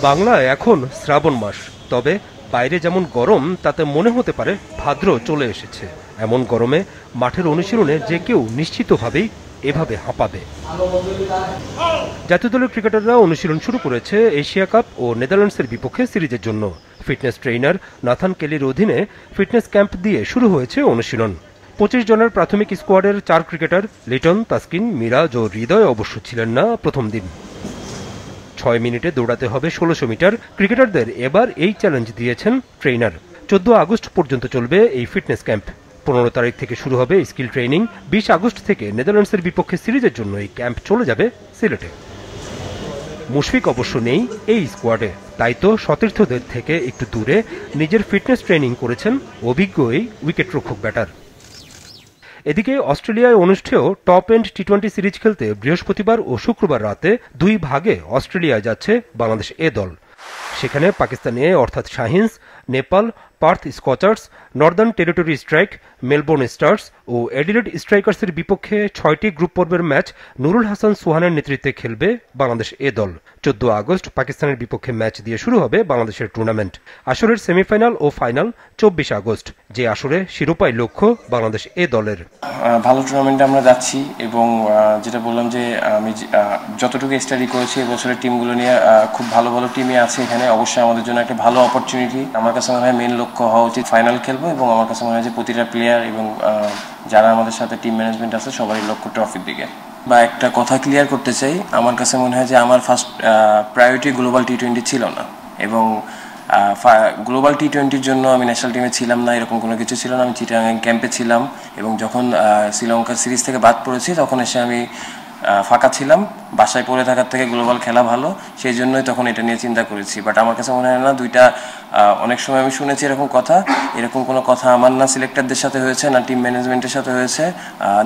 বাংলায় এখন শ্রাবণ মাস, তবে বাইরে যেমন গরম তাতে মনে হতে পারে ভাদ্র চলে এসেছে। এমন গরমে মাঠের অনুশীলনে যে কেউ নিশ্চিতভাবেই এভাবে হাঁপাবে। জাতীয় দলের ক্রিকেটাররা অনুশীলন শুরু করেছে এশিয়া কাপ ও নেদারল্যান্ডসের বিপক্ষে সিরিজের জন্য। ফিটনেস ট্রেইনার নাথান কেলির অধীনে ফিটনেস ক্যাম্প দিয়ে শুরু হয়েছে অনুশীলন। 25 জনের প্রাথমিক স্কোয়াডের 4 ক্রিকেটার লিটন, তাসকিন, মিরাজ ও হৃদয় অবশ্য ছিলেন না প্রথম দিন। 6 মিনিটে দৌড়াতে হবে 1600 মিটার। ক্রিকেটারদের এবার এই চ্যালেঞ্জ দিয়েছেন ট্রেইনার। 14 আগস্ট পর্যন্ত চলবে এই ফিটনেস ক্যাম্প। 15 তারিখ থেকে শুরু হবে স্কিল ট্রেনিং। 20 আগস্ট থেকে নেদারল্যান্ডসের বিপক্ষে সিরিজের জন্য এই ক্যাম্প চলে যাবে সিলেটে। মুশফিক অবশ্য নেই এই স্কোয়াডে, তাই তো সতীর্থদের থেকে একটু দূরে নিজের ফিটনেস ট্রেনিং করেছেন অভিজ্ঞ এই উইকেটরক্ষক ব্যাটার। এদিকে অস্ট্রেলিয়ায় অনুষ্ঠেয় টপ এন্ড টি-20 সিরিজ খেলতে বৃহস্পতিবার ও শুক্রবার রাতে 2 ভাগে অস্ট্রেলিয়ায় যাচ্ছে বাংলাদেশ এ দল। সেখানে পাকিস্তানে অর্থাৎ Shaheens, Nepal, Perth Scorchers, Northern Territory Strike, Melbourne Stars ও অ্যাডিলেড স্ট্রাইকার্সের বিপক্ষে 6টি গ্রুপ পর্বের ম্যাচ নুরুল হাসান সুহানের নেতৃত্বে খেলবে বাংলাদেশ এ দল। 14 আগস্ট পাকিস্তানের বিপক্ষে ম্যাচ দিয়ে শুরু হবে বাংলাদেশের টুর্নামেন্ট। আসরের সেমিফাইনাল ও ফাইনাল 24 আগস্ট, যে আসরে শিরোপায় লক্ষ্য বাংলাদেশ এ দলের। ভালো টুর্নামেন্টে আমরা যাচ্ছি এবং যেটা বললাম যে আমি যতটুকু স্টাডি করেছি এবছরের টিমগুলো নিয়ে খুব ভালো ভালো টিমই আছে এখানে। অবশ্যই আমাদের জন্য একটা ভালো অপরচুনিটি। আমার কাছে মনে হয় মেন লক্ষ্য হওয়া উচিত ফাইনাল খেলবো, এবং আমার কাছে মনে হয় যে প্রতিটা প্লেয়ার এবং যারা আমাদের সাথে টিম ম্যানেজমেন্ট আছে সবারই লক্ষ্য ট্রফির দিকে। বা একটা কথা ক্লিয়ার করতে চাই, আমার কাছে মনে হয় যে আমার ফার্স্ট প্রায়োরিটি গ্লোবাল টি-20 ছিল না, এবং গ্লোবাল টি-20-র জন্য আমি ন্যাশনাল টিমে ছিলাম না, এরকম কোনো কিছু ছিল না। আমি চিটাগাং ক্যাম্পে ছিলাম, এবং যখন শ্রীলঙ্কা সিরিজ থেকে বাদ পড়েছি তখন এসে আমি ফাঁকা ছিলাম। বাসায় পড়ে থাকার থেকে গ্লোবাল খেলা ভালো, সেই জন্যই তখন এটা নিয়ে চিন্তা করেছি। বাট আমার কাছে মনে হয় না দুইটা, অনেক সময় আমি শুনেছি এরকম কথা, এরকম কোনো কথা আমার না সিলেক্টরদের সাথে হয়েছে, না টিম ম্যানেজমেন্টের সাথে হয়েছে,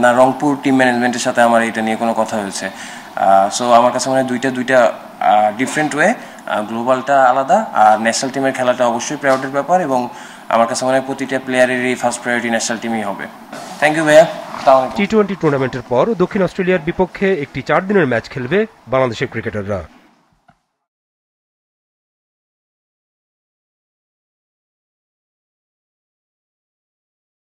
না রংপুর টিম ম্যানেজমেন্টের সাথে আমার এটা নিয়ে কোনো কথা হয়েছে। সো আমার কাছে মনে হয় দুইটা ডিফারেন্ট ওয়ে। গ্লোবালটা আলাদা, আর ন্যাশনাল টিমের খেলাটা অবশ্যই প্রায়োরিটির ব্যাপার, এবং আমার কাছে মনে হয় প্রতিটা প্লেয়ারেরই ফার্স্ট প্রায়োরিটি ন্যাশনাল টিমই হবে। থ্যাংক ইউ ভাইয়া। টি-20 টুর্নামেন্টের পর দক্ষিণ অস্ট্রেলিয়ার বিপক্ষে একটি 4 দিনের ম্যাচ খেলবে বাংলাদেশের ক্রিকেটাররা।